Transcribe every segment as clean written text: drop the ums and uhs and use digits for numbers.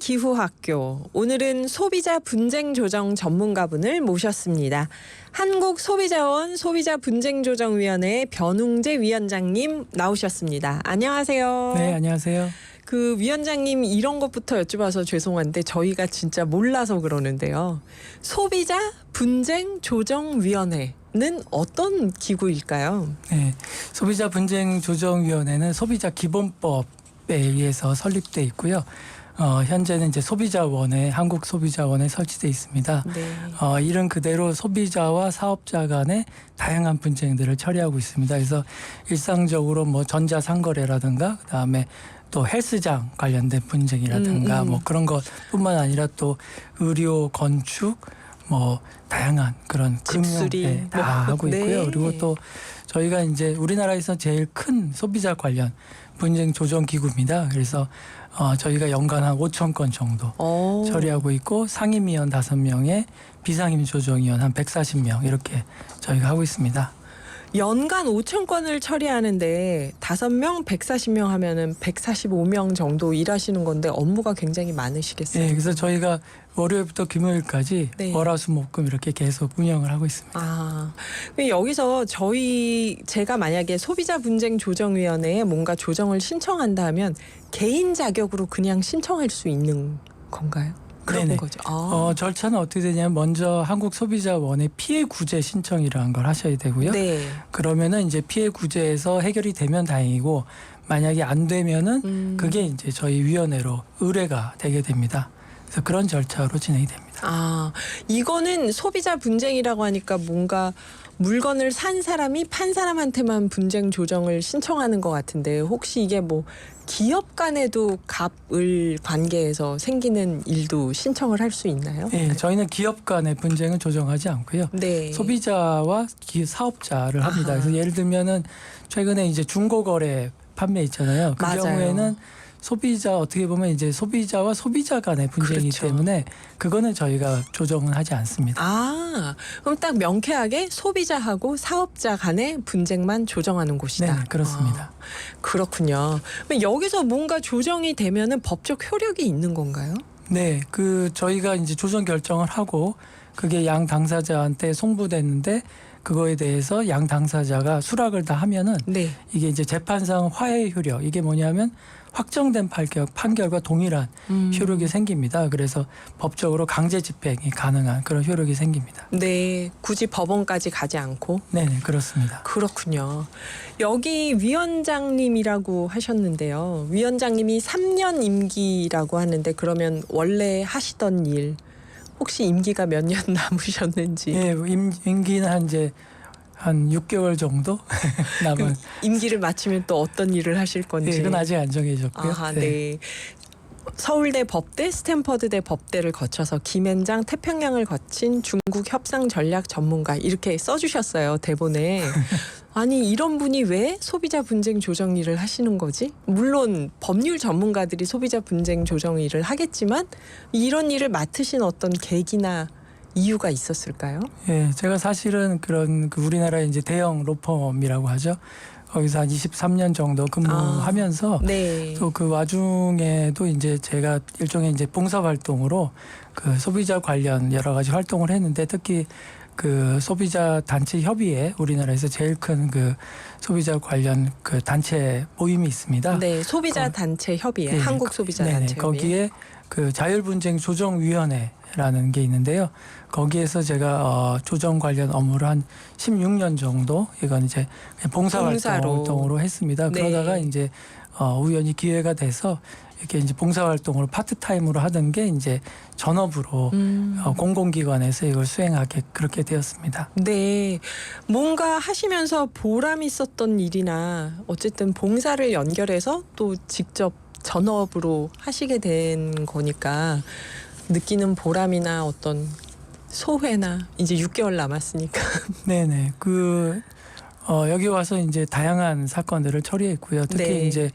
기후학교. 오늘은 소비자 분쟁 조정 전문가분을 모셨습니다. 한국소비자원 소비자분쟁조정위원회 변웅재 위원장님 나오셨습니다. 안녕하세요. 네, 안녕하세요. 그 위원장님 이런 것부터 여쭤봐서 죄송한데 저희가 진짜 몰라서 그러는데요. 소비자 분쟁 조정위원회는 어떤 기구일까요? 네, 소비자 분쟁 조정위원회는 소비자 기본법에 의해서 설립돼 있고요. 현재는 이제 소비자원에 한국 소비자원에 설치돼 있습니다. 네. 이름 그대로 소비자와 사업자 간의 다양한 분쟁들을 처리하고 있습니다. 그래서 일상적으로 뭐 전자상거래라든가 그다음에 또 헬스장 관련된 분쟁이라든가 뭐 그런 것뿐만 아니라 또 의료, 건축, 뭐 다양한 그런 금융 다 하고 있고요. 네. 그리고 또 저희가 이제 우리나라에서 제일 큰 소비자 관련 분쟁 조정 기구입니다. 그래서 저희가 연간 한 5천 건 정도 처리하고 있고 상임위원 5명에 비상임 조정위원 한 140명 이렇게 저희가 하고 있습니다. 연간 5천 건을 처리하는데 5명, 140명 하면은 145명 정도 일하시는 건데 업무가 굉장히 많으시겠어요? 네, 그래서 저희가 월요일부터 금요일까지 네. 월화수목금 이렇게 계속 운영을 하고 있습니다. 아, 여기서 제가 만약에 소비자분쟁조정위원회에 뭔가 조정을 신청한다 하면 개인 자격으로 그냥 신청할 수 있는 건가요? 그런 네네. 거죠. 절차는 어떻게 되냐면 먼저 한국소비자원에 피해 구제 신청이라는 걸 하셔야 되고요. 네. 그러면은 이제 피해 구제에서 해결이 되면 다행이고 만약에 안 되면은 그게 이제 저희 위원회로 의뢰가 되게 됩니다. 그래서 그런 절차로 진행이 됩니다. 아, 이거는 소비자 분쟁이라고 하니까 뭔가 물건을 산 사람이 판 사람한테만 분쟁 조정을 신청하는 것 같은데 혹시 이게 뭐 기업 간에도 갑을 관계에서 생기는 일도 신청을 할 수 있나요? 네, 저희는 기업 간의 분쟁은 조정하지 않고요. 네. 소비자와 사업자를 합니다. 아하. 그래서 예를 들면은 최근에 이제 중고거래 판매 있잖아요. 그 맞아요. 경우에는 소비자 어떻게 보면 이제 소비자와 소비자 간의 분쟁이기 그렇죠. 때문에 그거는 저희가 조정은 하지 않습니다. 아, 그럼 딱 명쾌하게 소비자하고 사업자 간의 분쟁만 조정하는 곳이다. 네, 그렇습니다. 그렇군요. 그럼 여기서 뭔가 조정이 되면은 법적 효력이 있는 건가요? 네, 저희가 이제 조정 결정을 하고 그게 양 당사자한테 송부됐는데 그거에 대해서 양 당사자가 수락을 다 하면은 네. 이게 이제 재판상 화해 효력 이게 뭐냐면 확정된 판결과 동일한 효력이 생깁니다. 그래서 법적으로 강제 집행이 가능한 그런 효력이 생깁니다. 네, 굳이 법원까지 가지 않고. 네, 그렇습니다. 그렇군요. 여기 위원장님이라고 하셨는데요. 위원장님이 3년 임기라고 하는데 그러면 원래 하시던 일 혹시 임기가 몇 년 남으셨는지. 네, 임기는 한 6개월 정도 남은. 임기를 마치면 또 어떤 일을 하실 건지. 네, 이건 아직 안 정해졌고요. 아하, 네. 서울대 법대, 스탠퍼드대 법대를 거쳐서 김앤장, 태평양을 거친 중국 협상 전략 전문가 이렇게 써주셨어요 대본에. 아니 이런 분이 왜 소비자 분쟁 조정 일을 하시는 거지? 물론 법률 전문가들이 소비자 분쟁 조정 일을 하겠지만 이런 일을 맡으신 어떤 계기나 이유가 있었을까요? 예, 제가 사실은 그런 우리나라 이제 대형 로펌이라고 하죠. 거기서 한 23년 정도 근무하면서 네. 또 그 와중에도 이제 제가 일종의 이제 봉사 활동으로 그 소비자 관련 여러 가지 활동을 했는데 특히 그 소비자 단체 협의회 우리나라에서 제일 큰 그 소비자 관련 그 단체 모임이 있습니다. 네, 소비자 단체 협의회, 네, 한국 소비자 단체 협의회. 거기에 그 자율분쟁 조정위원회라는 게 있는데요. 거기에서 제가 조정 관련 업무를 한 16년 정도 이건 이제 봉사 활동으로 했습니다. 네. 그러다가 이제 우연히 기회가 돼서 이렇게 이제 봉사 활동으로 파트타임으로 하던 게 이제 전업으로 공공기관에서 이걸 수행하게 그렇게 되었습니다. 네, 뭔가 하시면서 보람 있었던 일이나 어쨌든 봉사를 연결해서 또 직접 전업으로 하시게 된 거니까 느끼는 보람이나 어떤 소회나 이제 6개월 남았으니까. 네네. 여기 와서 이제 다양한 사건들을 처리했고요. 특히 네. 이제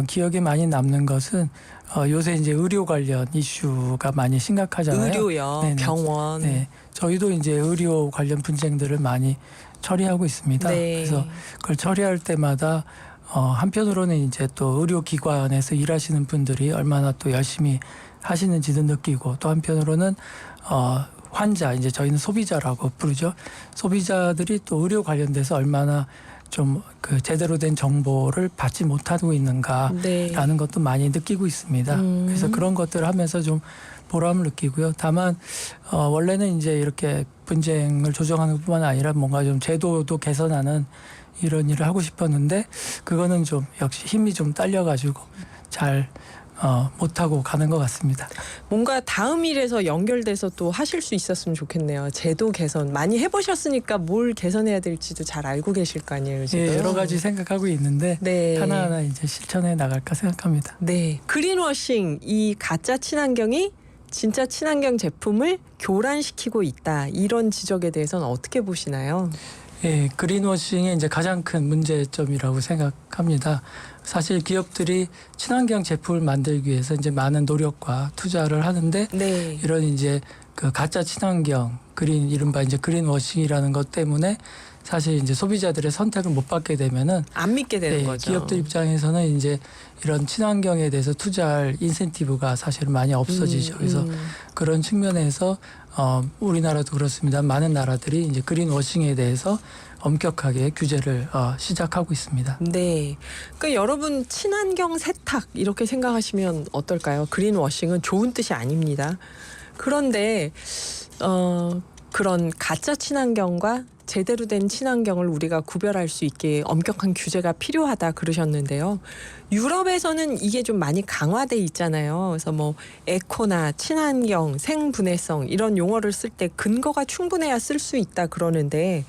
기억에 많이 남는 것은 요새 이제 의료 관련 이슈가 많이 심각하잖아요. 의료요, 네네. 병원. 네, 저희도 이제 의료 관련 분쟁들을 많이 처리하고 있습니다. 네. 그래서 그걸 처리할 때마다 한편으로는 이제 또 의료기관에서 일하시는 분들이 얼마나 또 열심히 하시는지도 느끼고 또 한편으로는 환자 이제 저희는 소비자라고 부르죠. 소비자들이 또 의료 관련돼서 얼마나 좀 그 제대로 된 정보를 받지 못하고 있는가라는 네. 것도 많이 느끼고 있습니다. 그래서 그런 것들을 하면서 좀 보람을 느끼고요. 다만 원래는 이제 이렇게 분쟁을 조정하는 것뿐만 아니라 뭔가 좀 제도도 개선하는 이런 일을 하고 싶었는데 그거는 좀 역시 힘이 좀 딸려가지고 잘 못하고 가는 것 같습니다. 뭔가 다음 일에서 연결돼서 또 하실 수 있었으면 좋겠네요. 제도 개선 많이 해보셨으니까 뭘 개선해야 될지도 잘 알고 계실 거 아니에요, 지금. 예, 여러 가지 생각하고 있는데 네. 하나하나 이제 실천해 나갈까 생각합니다. 네. 그린워싱, 이 가짜 친환경이 진짜 친환경 제품을 교란시키고 있다. 이런 지적에 대해서는 어떻게 보시나요? 예, 그린워싱의 이제 가장 큰 문제점이라고 생각합니다. 사실 기업들이 친환경 제품을 만들기 위해서 이제 많은 노력과 투자를 하는데 네. 이런 이제 그 가짜 친환경 그린 이른바 이제 그린워싱이라는 것 때문에 사실 이제 소비자들의 선택을 못 받게 되면은 안 믿게 되는 예, 거죠. 기업들 입장에서는 이제 이런 친환경에 대해서 투자할 인센티브가 사실은 많이 없어지죠. 그래서 그런 측면에서 우리나라도 그렇습니다. 많은 나라들이 이제 그린워싱에 대해서 엄격하게 규제를 시작하고 있습니다. 네. 그러니까 여러분 친환경 세탁 이렇게 생각하시면 어떨까요? 그린워싱은 좋은 뜻이 아닙니다. 그런데 그런 가짜 친환경과 제대로 된 친환경을 우리가 구별할 수 있게 엄격한 규제가 필요하다 그러셨는데요. 유럽에서는 이게 좀 많이 강화돼 있잖아요. 그래서 뭐 에코나 친환경, 생분해성 이런 용어를 쓸 때 근거가 충분해야 쓸 수 있다 그러는데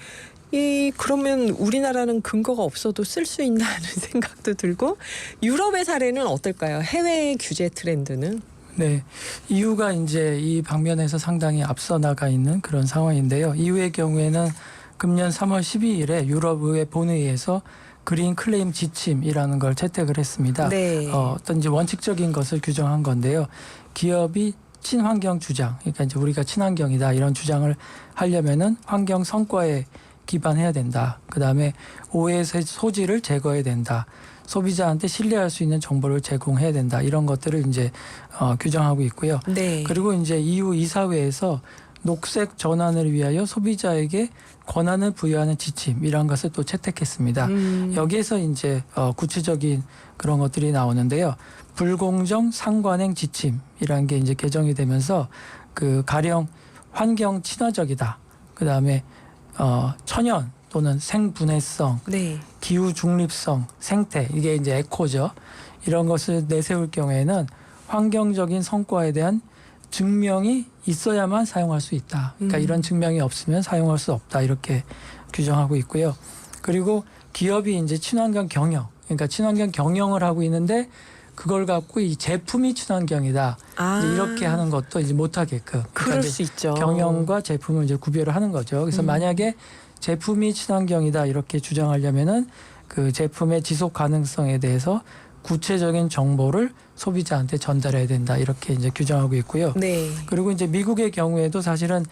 그러면 우리나라는 근거가 없어도 쓸 수 있나 하는 생각도 들고 유럽의 사례는 어떨까요? 해외 규제 트렌드는? 네, EU가 이제 이 방면에서 상당히 앞서 나가 있는 그런 상황인데요. EU의 경우에는 금년 3월 12일에 유럽의회 본회의에서 그린 클레임 지침이라는 걸 채택을 했습니다. 네. 어떤 이제 원칙적인 것을 규정한 건데요. 기업이 친환경 주장, 그러니까 이제 우리가 친환경이다 이런 주장을 하려면은 환경 성과에 기반해야 된다. 그다음에 오해 소지를 제거해야 된다. 소비자한테 신뢰할 수 있는 정보를 제공해야 된다. 이런 것들을 이제 규정하고 있고요. 네. 그리고 이제 EU 이사회에서 녹색 전환을 위하여 소비자에게 권한을 부여하는 지침 이런 것을 또 채택했습니다. 여기에서 이제 구체적인 그런 것들이 나오는데요. 불공정 상관행 지침이라는 게 이제 개정이 되면서 그 가령 환경 친화적이다. 그다음에 천연 또는 생분해성, 네. 기후 중립성, 생태 이게 이제 에코죠. 이런 것을 내세울 경우에는 환경적인 성과에 대한 증명이 있어야만 사용할 수 있다. 그러니까 이런 증명이 없으면 사용할 수 없다. 이렇게 규정하고 있고요. 그리고 기업이 이제 친환경 경영, 그러니까 친환경 경영을 하고 있는데 그걸 갖고 이 제품이 친환경이다. 이제 이렇게 하는 것도 이제 못하게끔. 그럴 그러니까 수 있죠. 경영과 제품을 이제 구별을 하는 거죠. 그래서 만약에 제품이 친환경이다 이렇게 주장하려면은 그 제품의 지속 가능성에 대해서 구체적인 정보를 소비자한테 전달해야 된다 이렇게 이제 규정하고 있고요. 네. 그리고 이제 미국의 경우에도 사실은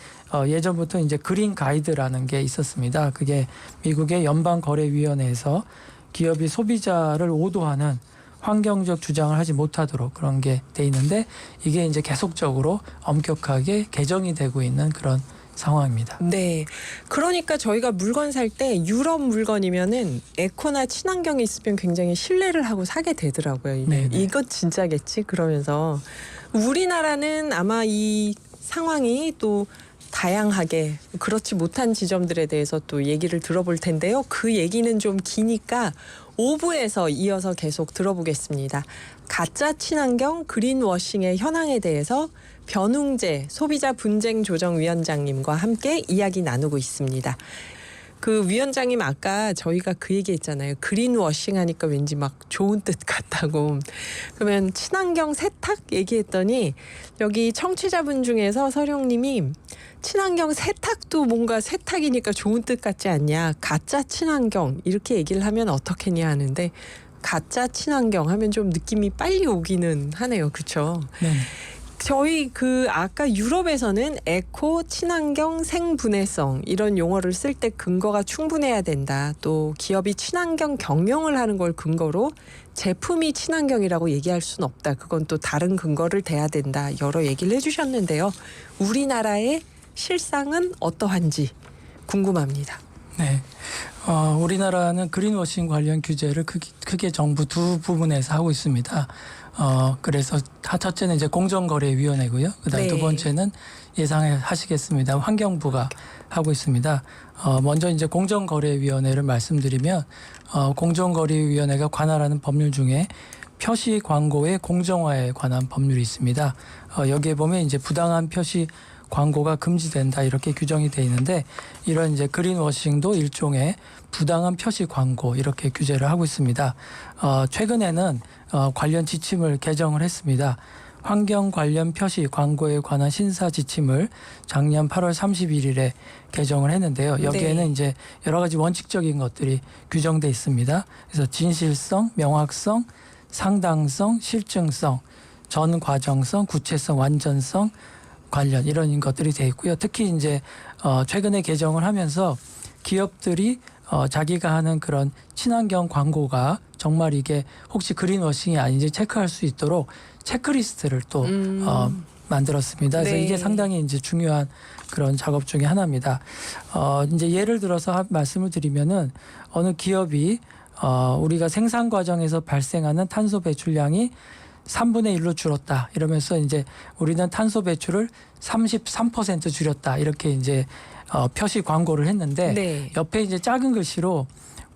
예전부터 이제 그린 가이드라는 게 있었습니다. 그게 미국의 연방거래위원회에서 기업이 소비자를 오도하는 환경적 주장을 하지 못하도록 그런 게 돼 있는데 이게 이제 계속적으로 엄격하게 개정이 되고 있는 그런 상황입니다. 네. 그러니까 저희가 물건 살 때 유럽 물건이면은 에코나 친환경이 있으면 굉장히 신뢰를 하고 사게 되더라고요. 이거 진짜겠지? 그러면서 우리나라는 아마 이 상황이 또 다양하게 그렇지 못한 지점들에 대해서 또 얘기를 들어볼 텐데요. 그 얘기는 좀 기니까 5부에서 이어서 계속 들어보겠습니다. 가짜 친환경 그린워싱의 현황에 대해서 변웅재 소비자 분쟁 조정위원장님과 함께 이야기 나누고 있습니다. 그 위원장님 아까 저희가 그 얘기했잖아요. 그린워싱 하니까 왠지 막 좋은 뜻 같다고. 그러면 친환경 세탁 얘기했더니 여기 청취자분 중에서 서령님이 친환경 세탁도 뭔가 세탁이니까 좋은 뜻 같지 않냐. 가짜 친환경 이렇게 얘기를 하면 어떻겠냐 하는데 가짜 친환경 하면 좀 느낌이 빨리 오기는 하네요. 그렇죠? 네. 저희 그 아까 유럽에서는 에코, 친환경, 생분해성 이런 용어를 쓸 때 근거가 충분해야 된다. 또 기업이 친환경 경영을 하는 걸 근거로 제품이 친환경이라고 얘기할 수는 없다. 그건 또 다른 근거를 대야 된다. 여러 얘기를 해주셨는데요. 우리나라의 실상은 어떠한지 궁금합니다. 네. 우리나라는 그린워싱 관련 규제를 크게 정부 두 부분에서 하고 있습니다. 그래서 첫째는 이제 공정거래위원회고요. 그다음 네. 두 번째는 예상하시겠습니다. 환경부가 하고 있습니다. 먼저 이제 공정거래위원회를 말씀드리면 공정거래위원회가 관할하는 법률 중에 표시 광고의 공정화에 관한 법률이 있습니다. 여기에 보면 이제 부당한 표시 광고가 금지된다 이렇게 규정이 돼 있는데 이런 이제 그린워싱도 일종의 부당한 표시 광고 이렇게 규제를 하고 있습니다. 최근에는 관련 지침을 개정을 했습니다. 환경 관련 표시 광고에 관한 신사 지침을 작년 8월 31일에 개정을 했는데요. 여기에는 네. 이제 여러 가지 원칙적인 것들이 규정돼 있습니다. 그래서 진실성, 명확성, 상당성, 실증성, 전 과정성, 구체성, 완전성 관련 이런 것들이 돼 있고요. 특히 이제 최근에 개정을 하면서 기업들이 자기가 하는 그런 친환경 광고가 정말 이게 혹시 그린워싱이 아닌지 체크할 수 있도록 체크리스트를 또 만들었습니다. 그래서 네. 이게 상당히 이제 중요한 그런 작업 중에 하나입니다. 이제 예를 들어서 말씀을 드리면은 어느 기업이 우리가 생산 과정에서 발생하는 탄소 배출량이 3분의 1로 줄었다. 이러면서 이제 우리는 탄소 배출을 33% 줄였다. 이렇게 이제 표시 광고를 했는데 네. 옆에 이제 작은 글씨로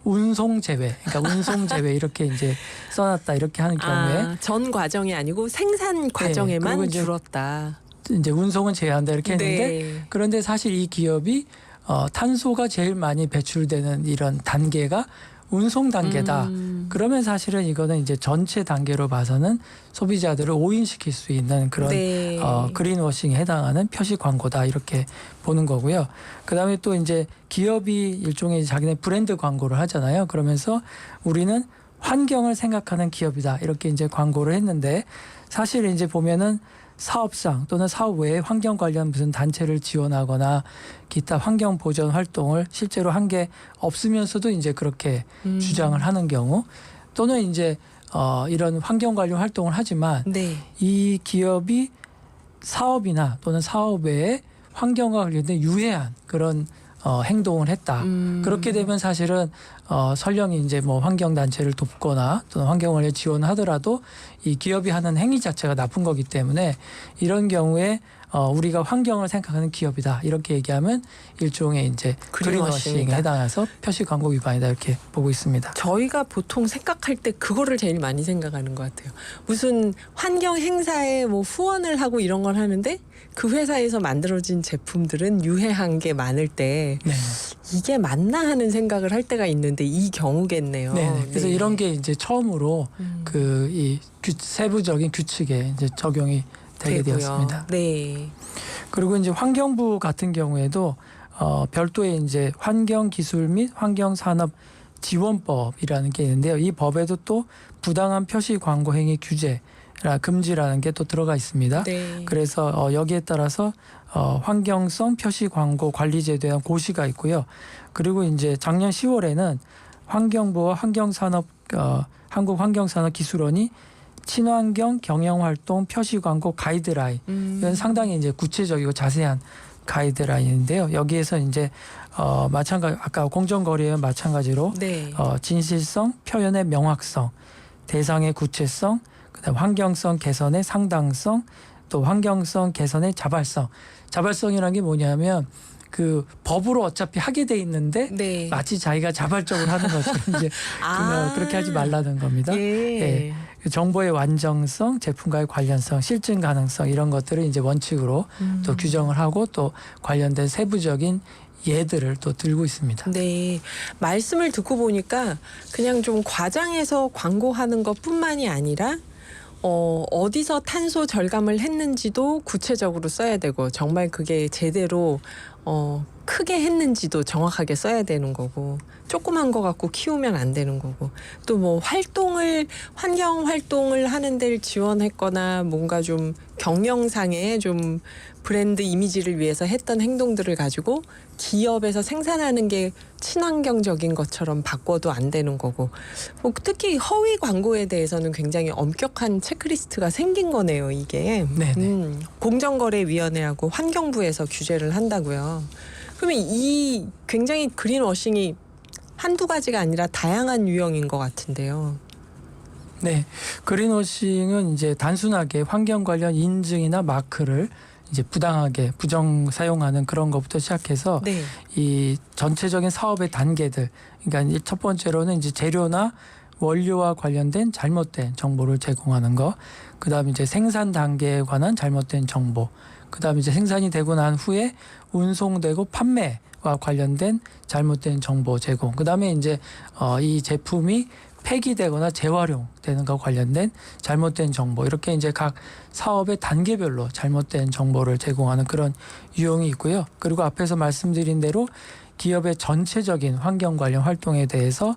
운송 제외, 그러니까 운송 제외 이렇게 이제 써놨다. 이렇게 하는 경우에 전 과정이 아니고 생산 과정에만 그리고 이제 줄었다. 이제 운송은 제외한다 이렇게 했는데 네. 그런데 사실 이 기업이 탄소가 제일 많이 배출되는 이런 단계가 운송 단계다. 그러면 사실은 이거는 이제 전체 단계로 봐서는 소비자들을 오인시킬 수 있는 그런 네. 그린워싱에 해당하는 표시 광고다 이렇게 보는 거고요. 그다음에 또 이제 기업이 일종의 자기네 브랜드 광고를 하잖아요. 그러면서 우리는 환경을 생각하는 기업이다 이렇게 이제 광고를 했는데 사실 이제 보면은 사업상 또는 사업 외에 환경 관련 무슨 단체를 지원하거나 기타 환경 보전 활동을 실제로 한 게 없으면서도 이제 그렇게 주장을 하는 경우 또는 이제 이런 환경 관련 활동을 하지만 네. 이 기업이 사업이나 또는 사업 외에 환경과 관련된 유해한 그런 행동을 했다. 그렇게 되면 사실은 설령 이제 뭐 환경 단체를 돕거나 또는 환경을 지원하더라도 이 기업이 하는 행위 자체가 나쁜 거기 때문에 이런 경우에 우리가 환경을 생각하는 기업이다 이렇게 얘기하면 일종의 이제 그린워싱에 해당해서 표시 광고 위반이다 이렇게 보고 있습니다. 저희가 보통 생각할 때 그거를 제일 많이 생각하는 것 같아요. 무슨 환경 행사에 뭐 후원을 하고 이런 걸 하는데 그 회사에서 만들어진 제품들은 유해한 게 많을 때 네. 이게 맞나 하는 생각을 할 때가 있는데 이 경우겠네요. 네. 그래서 네. 이런 게 이제 처음으로 그 이 세부적인 규칙에 이제 적용이 되게 되고요. 되었습니다. 네. 그리고 이제 환경부 같은 경우에도 별도의 이제 환경기술 및 환경산업 지원법이라는 게 있는데요. 이 법에도 또 부당한 표시 광고 행위 규제 금지라는 게 또 들어가 있습니다. 네. 그래서 여기에 따라서 환경성 표시 광고 관리제도에 대한 고시가 있고요. 그리고 이제 작년 10월에는 환경부와 한국환경산업기술원이 친환경 경영활동 표시 광고 가이드라인 이건 상당히 이제 구체적이고 자세한 가이드라인인데요. 여기에서 이제 마찬가지 아까 공정거래와 마찬가지로 네. 진실성, 표현의 명확성, 대상의 구체성, 그다음 환경성 개선의 상당성, 또 환경성 개선의 자발성. 자발성이라는 게 뭐냐면 그 법으로 어차피 하게 돼 있는데 네. 마치 자기가 자발적으로 하는 것처럼 이제 그렇게 하지 말라는 겁니다. 예. 정보의 완전성, 제품과의 관련성, 실증 가능성 이런 것들을 이제 원칙으로 또 규정을 하고 또 관련된 세부적인 예들을 또 들고 있습니다. 네. 말씀을 듣고 보니까 그냥 좀 과장해서 광고하는 것뿐만이 아니라 어디서 탄소 절감을 했는지도 구체적으로 써야 되고 정말 그게 제대로 크게 했는지도 정확하게 써야 되는 거고 조그만 거 갖고 키우면 안 되는 거고 또 뭐 환경 활동을 하는 데를 지원했거나 뭔가 좀 경영상의 좀 브랜드 이미지를 위해서 했던 행동들을 가지고 기업에서 생산하는 게 친환경적인 것처럼 바꿔도 안 되는 거고, 특히 허위 광고에 대해서는 굉장히 엄격한 체크리스트가 생긴 거네요, 이게. 네네. 공정거래위원회하고 환경부에서 규제를 한다고요. 그러면 이 굉장히 그린워싱이 한두 가지가 아니라 다양한 유형인 것 같은데요. 네, 그린워싱은 이제 단순하게 환경 관련 인증이나 마크를 이제 부당하게 부정 사용하는 그런 것부터 시작해서 네. 이 전체적인 사업의 단계들, 그러니까 첫 번째로는 이제 재료나 원료와 관련된 잘못된 정보를 제공하는 거, 그다음에 이제 생산 단계에 관한 잘못된 정보, 그다음에 이제 생산이 되고 난 후에 운송되고 판매와 관련된 잘못된 정보 제공, 그다음에 이제 이 제품이 폐기되거나 재활용되는 것과 관련된 잘못된 정보, 이렇게 이제 각 사업의 단계별로 잘못된 정보를 제공하는 그런 유형이 있고요. 그리고 앞에서 말씀드린 대로 기업의 전체적인 환경 관련 활동에 대해서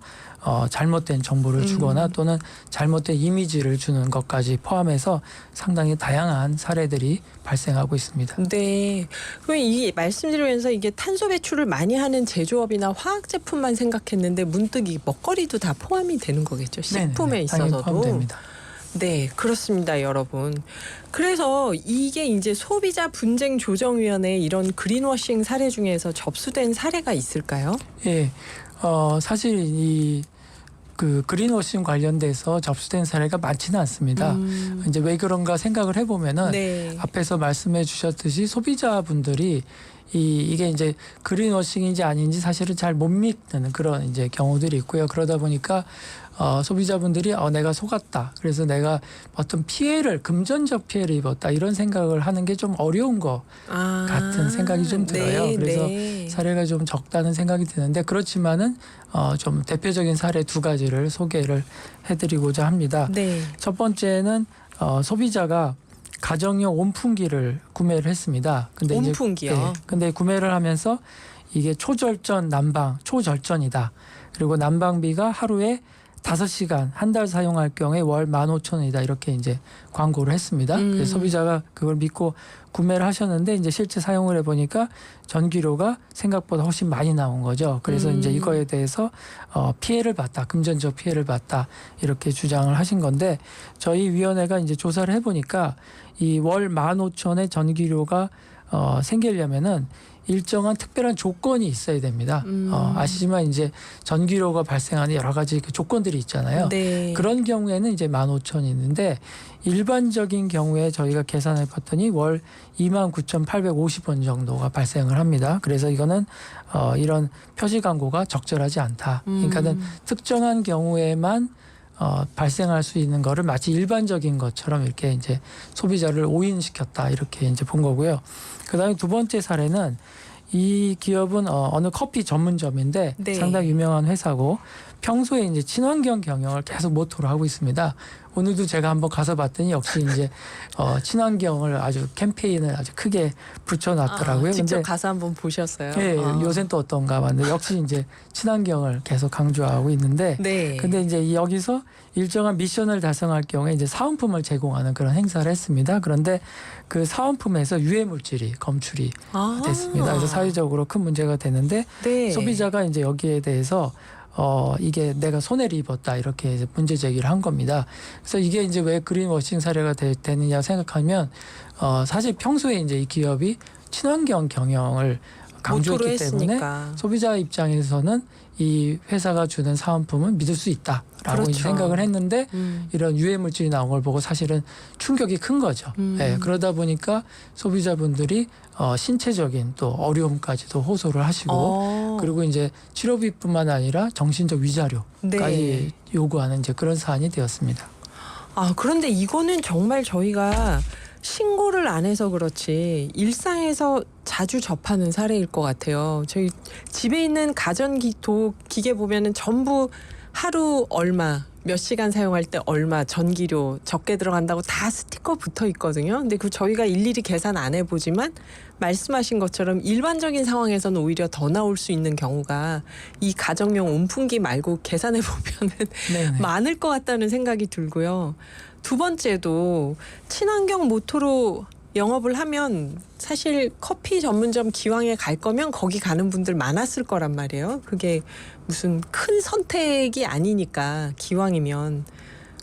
잘못된 정보를 주거나 또는 잘못된 이미지를 주는 것까지 포함해서 상당히 다양한 사례들이 발생하고 있습니다. 네. 그럼 이 말씀드리면서 이게 탄소 배출을 많이 하는 제조업이나 화학 제품만 생각했는데 문득 이 먹거리도 다 포함이 되는 거겠죠. 식품에 네네, 당연히 있어서도. 포함됩니다. 네, 그렇습니다, 여러분. 그래서 이게 이제 소비자 분쟁 조정위원회 이런 그린워싱 사례 중에서 접수된 사례가 있을까요? 예, 사실 그 그린워싱 관련돼서 접수된 사례가 많지는 않습니다. 이제 왜 그런가 생각을 해보면은 네. 앞에서 말씀해 주셨듯이 소비자분들이 이게 이제 그린워싱인지 아닌지 사실은 잘 못 믿는 그런 이제 경우들이 있고요. 그러다 보니까 소비자분들이 내가 속았다, 그래서 내가 어떤 피해를, 금전적 피해를 입었다, 이런 생각을 하는 게 좀 어려운 것 같은 생각이 좀 들어요. 네, 그래서 네. 사례가 좀 적다는 생각이 드는데, 그렇지만은 좀 대표적인 사례 두 가지를 소개를 해드리고자 합니다. 네. 첫 번째는 소비자가 가정용 온풍기를 구매를 했습니다. 근데 온풍기요? 네, 근데 구매를 하면서 이게 초절전 난방, 초절전이다. 그리고 난방비가 하루에 5시간 한 달 사용할 경우에 월 15,000원이다. 이렇게 이제 광고를 했습니다. 그래서 소비자가 그걸 믿고 구매를 하셨는데, 이제 실제 사용을 해보니까 전기료가 생각보다 훨씬 많이 나온 거죠. 그래서 이제 이거에 대해서 피해를 봤다, 금전적 피해를 봤다, 이렇게 주장을 하신 건데, 저희 위원회가 이제 조사를 해보니까 이 월 15,000원의 전기료가 생기려면은 일정한 특별한 조건이 있어야 됩니다. 아시지만 이제 전기료가 발생하는 여러 가지 그 조건들이 있잖아요. 네. 그런 경우에는 이제 15,000원이 있는데, 일반적인 경우에 저희가 계산해 봤더니 월 29,850원 정도가 발생을 합니다. 그래서 이거는 이런 표시 광고가 적절하지 않다. 그러니까는 특정한 경우에만 발생할 수 있는 거를 마치 일반적인 것처럼 이렇게 이제 소비자를 오인시켰다, 이렇게 이제 본 거고요. 그다음에 두 번째 사례는, 이 기업은 어느 커피 전문점인데 네. 상당히 유명한 회사고 평소에 이제 친환경 경영을 계속 모토로 하고 있습니다. 오늘도 제가 한번 가서 봤더니 역시 이제 친환경을 아주 캠페인을 아주 크게 붙여놨더라고요. 직접 근데 가서 한번 보셨어요? 네, 요새는 또 어떤가 봤는데 역시 이제 친환경을 계속 강조하고 있는데, 네. 근데 이제 여기서 일정한 미션을 달성할 경우에 이제 사은품을 제공하는 그런 행사를 했습니다. 그런데 그 사은품에서 유해 물질이 검출이 됐습니다. 그래서 사회적으로 큰 문제가 되는데, 네. 소비자가 이제 여기에 대해서 이게 내가 손해를 입었다, 이렇게 이제 문제 제기를 한 겁니다. 그래서 이게 이제 왜 그린워싱 사례가 되느냐 생각하면, 사실 평소에 이제 이 기업이 친환경 경영을 강조했기 때문에 소비자 입장에서는 이 회사가 주는 사은품은 믿을 수 있다라고 그렇죠. 이제 생각을 했는데, 이런 유해 물질이 나온 걸 보고 사실은 충격이 큰 거죠. 네, 그러다 보니까 소비자분들이 신체적인 또 어려움까지도 호소를 하시고, 그리고 이제 치료비뿐만 아니라 정신적 위자료까지 네. 요구하는 이제 그런 사안이 되었습니다. 그런데 이거는 정말 저희가 신고를 안 해서 그렇지 일상에서 자주 접하는 사례일 것 같아요. 저희 집에 있는 기계 보면은 전부 하루 얼마, 몇 시간 사용할 때 얼마, 전기료 적게 들어간다고 다 스티커 붙어 있거든요. 근데 그 저희가 일일이 계산 안 해보지만 말씀하신 것처럼 일반적인 상황에서는 오히려 더 나올 수 있는 경우가 이 가정용 온풍기 말고 계산해 보면은 네네. 많을 것 같다는 생각이 들고요. 두 번째도 친환경 모토로 영업을 하면 사실 커피 전문점 기왕에 갈 거면 거기 가는 분들 많았을 거란 말이에요. 그게 무슨 큰 선택이 아니니까 기왕이면.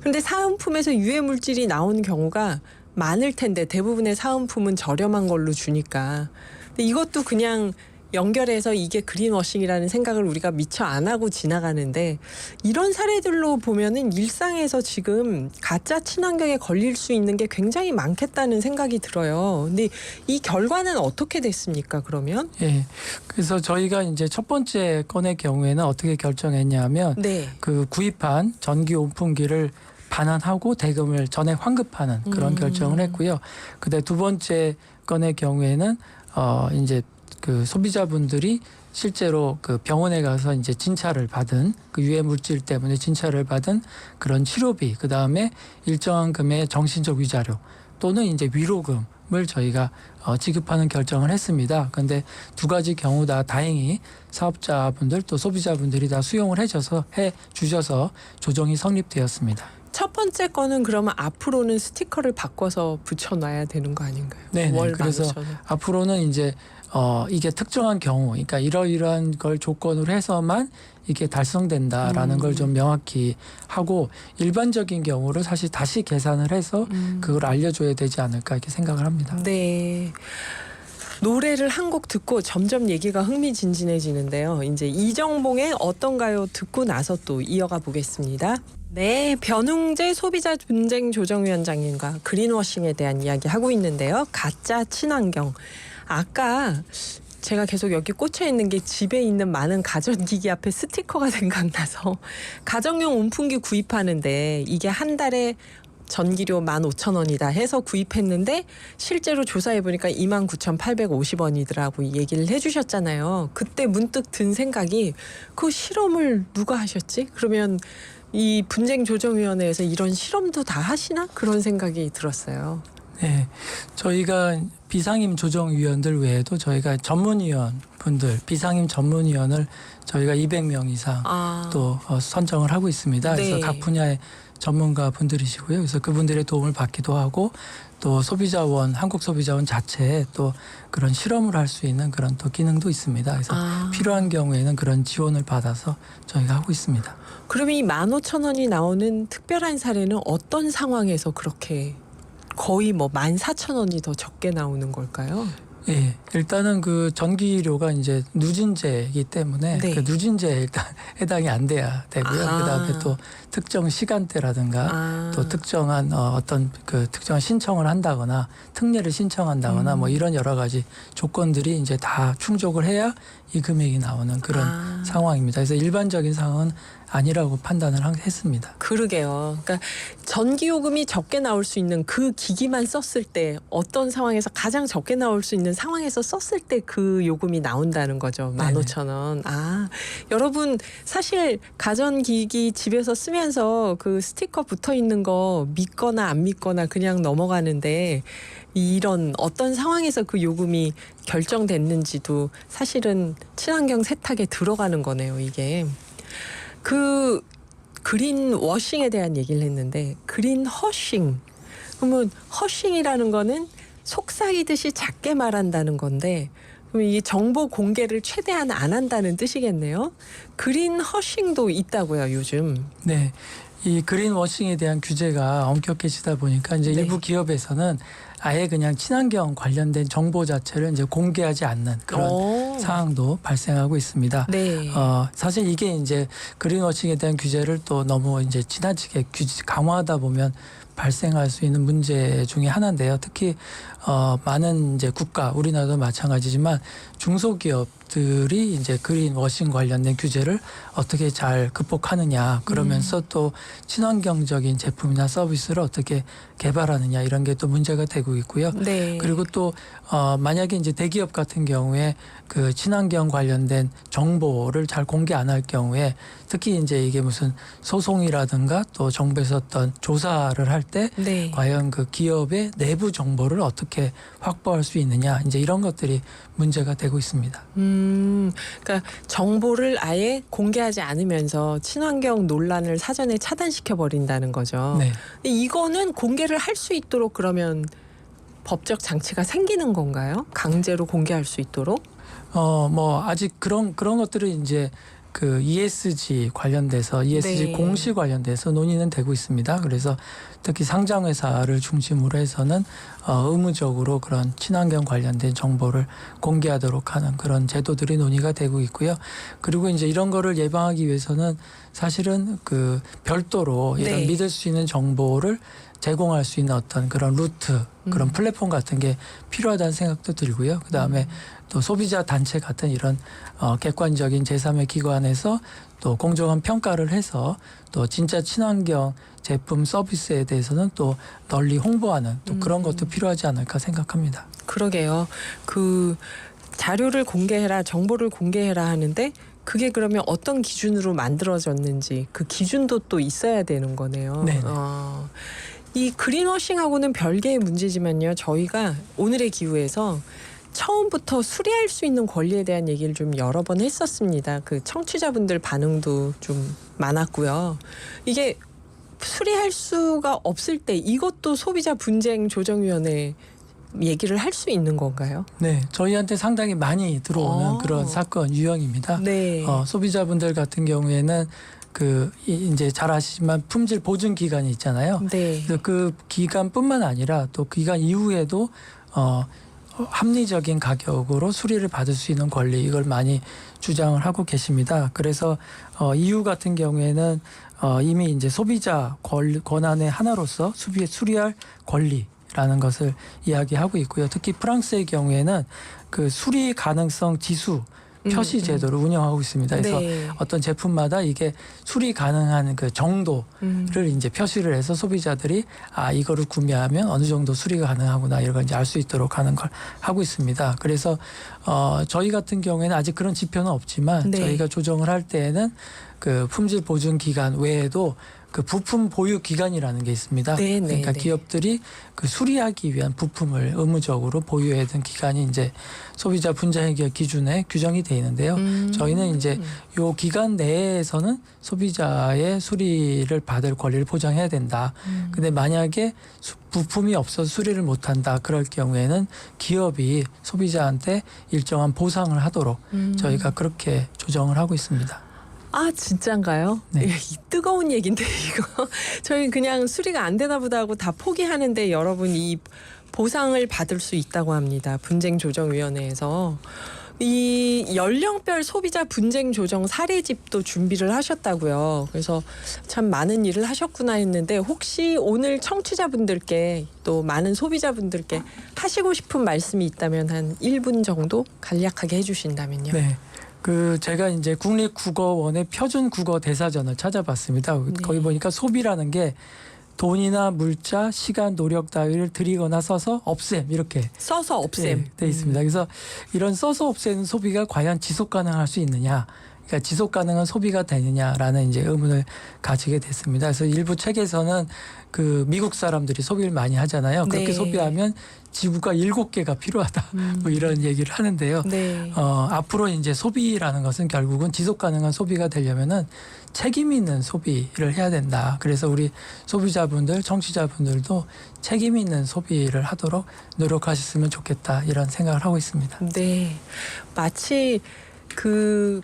근데 사은품에서 유해 물질이 나오는 경우가 많을 텐데 대부분의 사은품은 저렴한 걸로 주니까. 근데 이것도 그냥 연결해서 이게 그린워싱이라는 생각을 우리가 미처 안 하고 지나가는데 이런 사례들로 보면은 일상에서 지금 가짜 친환경에 걸릴 수 있는 게 굉장히 많겠다는 생각이 들어요. 근데 이 결과는 어떻게 됐습니까, 그러면? 예. 그래서 저희가 이제 첫 번째 건의 경우에는 어떻게 결정했냐면 네. 그 구입한 전기 온풍기를 반환하고 대금을 전액 환급하는 그런 결정을 했고요. 근데 두 번째 건의 경우에는 이제 그 소비자분들이 실제로 그 병원에 가서 이제 진찰을 받은 그 유해 물질 때문에 진찰을 받은 그런 치료비, 그 다음에 일정한 금액의 정신적 위자료 또는 이제 위로금을 저희가 지급하는 결정을 했습니다. 그런데 두 가지 경우 다 다행히 사업자분들 또 소비자분들이 다 수용을 해 주셔서 조정이 성립되었습니다. 첫 번째 거는 그러면 앞으로는 스티커를 바꿔서 붙여놔야 되는 거 아닌가요? 네, 월 그래서 15,000원. 앞으로는 이제 이게 특정한 경우, 그러니까 이러이러한 걸 조건으로 해서만 이게 달성된다라는 걸 좀 명확히 하고 일반적인 경우를 사실 다시 계산을 해서 그걸 알려줘야 되지 않을까 이렇게 생각을 합니다. 네. 노래를 한 곡 듣고 점점 얘기가 흥미진진해지는데요. 이제 이정봉의 어떤가요 듣고 나서 또 이어가 보겠습니다. 네, 변웅재 소비자 분쟁 조정위원장님과 그린워싱에 대한 이야기 하고 있는데요. 가짜 친환경. 아까 제가 계속 여기 꽂혀 있는 게 집에 있는 많은 가전기기 앞에 스티커가 생각나서 가정용 온풍기 구입하는데 이게 한 달에 전기료 15,000원이다 해서 구입했는데 실제로 조사해보니까 29,850원이더라고 얘기를 해주셨잖아요. 그때 문득 든 생각이 그 실험을 누가 하셨지? 그러면 이 분쟁조정위원회에서 이런 실험도 다 하시나? 그런 생각이 들었어요. 네, 저희가 비상임 조정위원들 외에도 저희가 전문위원 분들, 비상임 전문위원을 저희가 200명 이상 또 선정을 하고 있습니다. 그래서 네. 각 분야의 전문가 분들이시고요. 그래서 그분들의 도움을 받기도 하고 또 소비자원, 한국소비자원 자체에 또 그런 실험을 할 수 있는 그런 또 기능도 있습니다. 그래서 필요한 경우에는 그런 지원을 받아서 저희가 하고 있습니다. 그러면 이 15,000원이 나오는 특별한 사례는 어떤 상황에서 그렇게 거의 뭐 14,000원이 더 적게 나오는 걸까요? 예, 일단은 그 전기료가 이제 누진제이기 때문에 네. 그 누진제에 일단 해당이 안 돼야 되고요. 그다음에 또 특정 시간대라든가 또 특정한 어떤 그 특정한 신청을 한다거나 특례를 신청한다거나 뭐 이런 여러 가지 조건들이 이제 다 충족을 해야 이 금액이 나오는 그런 상황입니다. 그래서 일반적인 상황은 아니라고 판단을 했습니다. 그러게요. 그러니까 전기요금이 적게 나올 수 있는 그 기기만 썼을 때 어떤 상황에서 가장 적게 나올 수 있는 상황에서 썼을 때 그 요금이 나온다는 거죠. 15,000원. 여러분 사실 가전기기 집에서 쓰면서 그 스티커 붙어 있는 거 믿거나 안 믿거나 그냥 넘어가는데 이런 어떤 상황에서 그 요금이 결정됐는지도 사실은 친환경 세탁에 들어가는 거네요, 이게. 그 그린워싱에 대한 얘기를 했는데 그린허싱. 그러면 허싱이라는 거는 속삭이듯이 작게 말한다는 건데 그럼 이 정보 공개를 최대한 안 한다는 뜻이겠네요. 그린허싱도 있다고요, 요즘. 네. 이 그린워싱에 대한 규제가 엄격해지다 보니까 이제 네. 일부 기업에서는 아예 그냥 친환경 관련된 정보 자체를 이제 공개하지 않는 그런 상황도 발생하고 있습니다. 네. 사실 이게 이제 그린워싱에 대한 규제를 또 너무 이제 지나치게 강화하다 보면 발생할 수 있는 문제 중에 하나인데요. 특히 많은 이제 국가, 우리나라도 마찬가지지만 중소기업들이 이제 그린워싱 관련된 규제를 어떻게 잘 극복하느냐, 그러면서 또 친환경적인 제품이나 서비스를 어떻게 개발하느냐 이런 게 또 문제가 되고 되고 있고요. 네. 그리고 또 만약에 이제 대기업 같은 경우에 그 친환경 관련된 정보를 잘 공개 안 할 경우에 특히 이제 이게 무슨 소송이라든가 또 정부에서 어떤 조사를 할 때 네. 과연 그 기업의 내부 정보를 어떻게 확보할 수 있느냐 이제 이런 것들이 문제가 되고 있습니다. 그러니까 정보를 아예 공개하지 않으면서 친환경 논란을 사전에 차단시켜 버린다는 거죠. 네. 근데 이거는 공개를 할 수 있도록 그러면 법적 장치가 생기는 건가요? 강제로 공개할 수 있도록? 뭐 아직 그런 것들은 이제 그 ESG 관련돼서 ESG 네. 공시 관련돼서 논의는 되고 있습니다. 그래서 특히 상장 회사를 중심으로 해서는 의무적으로 그런 친환경 관련된 정보를 공개하도록 하는 그런 제도들이 논의가 되고 있고요. 그리고 이제 이런 거를 예방하기 위해서는 사실은 그 별도로 이런 네. 믿을 수 있는 정보를 제공할 수 있는 어떤 그런 루트, 그런 플랫폼 같은 게 필요하다는 생각도 들고요. 그다음에 또 소비자 단체 같은 이런 객관적인 제3의 기관에서 또 공정한 평가를 해서 또 진짜 친환경 제품 서비스에 대해서는 또 널리 홍보하는 또 그런 것도 필요하지 않을까 생각합니다. 그러게요. 그 자료를 공개해라, 정보를 공개해라 하는데 그게 그러면 어떤 기준으로 만들어졌는지 그 기준도 또 있어야 되는 거네요. 네네. 이 그린워싱하고는 별개의 문제지만요. 저희가 오늘의 기후에서 처음부터 수리할 수 있는 권리에 대한 얘기를 좀 여러 번 했었습니다. 그 청취자분들 반응도 좀 많았고요. 이게 수리할 수가 없을 때 이것도 소비자 분쟁 조정위원회 얘기를 할 수 있는 건가요? 네, 저희한테 상당히 많이 들어오는 그런 사건 유형입니다. 네. 소비자분들 같은 경우에는 이제 잘 아시지만 품질 보증 기간이 있잖아요. 네. 그래서 그 기간뿐만 아니라 또 기간 이후에도 합리적인 가격으로 수리를 받을 수 있는 권리 이걸 많이 주장을 하고 계십니다. 그래서 EU 같은 경우에는 이미 이제 소비자 권한의 하나로서 수리할 권리라는 것을 이야기하고 있고요. 특히 프랑스의 경우에는 그 수리 가능성 지수 표시 제도를 운영하고 있습니다. 그래서 네. 어떤 제품마다 이게 수리 가능한 그 정도를 이제 표시를 해서 소비자들이 이거를 구매하면 어느 정도 수리가 가능하구나 이런 걸 이제 알 수 있도록 하는 걸 하고 있습니다. 그래서 저희 같은 경우에는 아직 그런 지표는 없지만 네. 저희가 조정을 할 때에는 그 품질 보증 기간 외에도 그 부품 보유 기간이라는 게 있습니다. 네, 네, 그러니까 네. 기업들이 그 수리하기 위한 부품을 의무적으로 보유해야 되는 기간이 이제 소비자 분쟁 해결 기준에 규정이 되어 있는데요. 저희는 이제 요 기간 내에서는 소비자의 수리를 받을 권리를 보장해야 된다. 근데 만약에 부품이 없어서 수리를 못한다. 그럴 경우에는 기업이 소비자한테 일정한 보상을 하도록 저희가 그렇게 조정을 하고 있습니다. 아 진짠가요? 네. 이 뜨거운 얘긴데 이거 저희 그냥 수리가 안 되나 보다 하고 다 포기하는데 여러분 이 보상을 받을 수 있다고 합니다. 분쟁조정위원회에서 이 연령별 소비자 분쟁 조정 사례집도 준비를 하셨다고요. 그래서 참 많은 일을 하셨구나 했는데 혹시 오늘 청취자분들께 또 많은 소비자분들께 하시고 싶은 말씀이 있다면 한 1분 정도 간략하게 해주신다면요. 네. 제가 이제 국립국어원의 표준 국어 대사전을 찾아봤습니다. 거기 보니까 소비라는 게 돈이나 물자, 시간, 노력 따위를 들이거나 써서 없앰 이렇게 써서 없앰 돼 있습니다. 그래서 이런 써서 없애는 소비가 과연 지속 가능할 수 있느냐? 그러니까 지속 가능한 소비가 되느냐라는 이제 의문을 가지게 됐습니다. 그래서 일부 책에서는 그 미국 사람들이 소비를 많이 하잖아요. 그렇게 네. 소비하면 지구가 7개가 필요하다. 뭐 이런 얘기를 하는데요. 네. 앞으로 이제 소비라는 것은 결국은 지속 가능한 소비가 되려면은 책임 있는 소비를 해야 된다. 그래서 우리 소비자분들, 청취자분들도 책임 있는 소비를 하도록 노력하셨으면 좋겠다. 이런 생각을 하고 있습니다. 네. 마치 그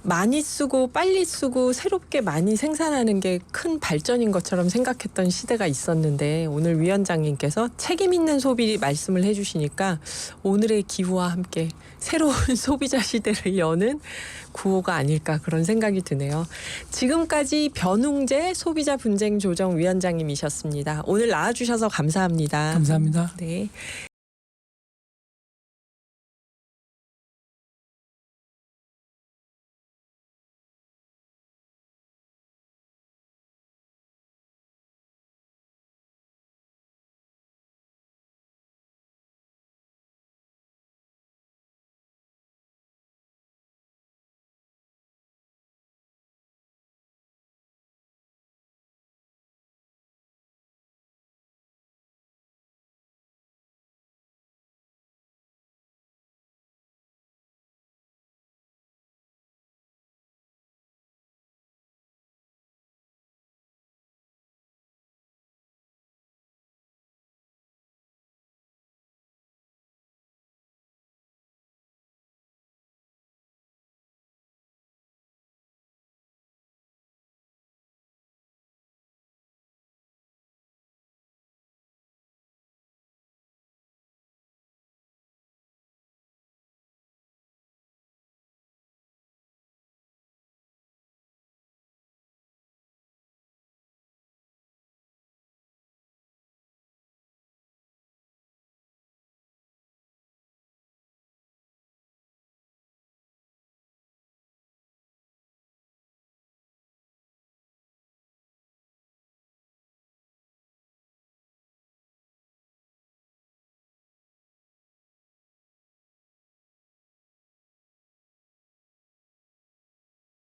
많이 쓰고 빨리 쓰고 새롭게 많이 생산하는 게 큰 발전인 것처럼 생각했던 시대가 있었는데 오늘 위원장님께서 책임 있는 소비 말씀을 해주시니까 오늘의 기후와 함께 새로운 소비자 시대를 여는 구호가 아닐까 그런 생각이 드네요. 지금까지 변웅재 소비자 분쟁 조정 위원장님이셨습니다. 오늘 나와주셔서 감사합니다. 감사합니다. 네.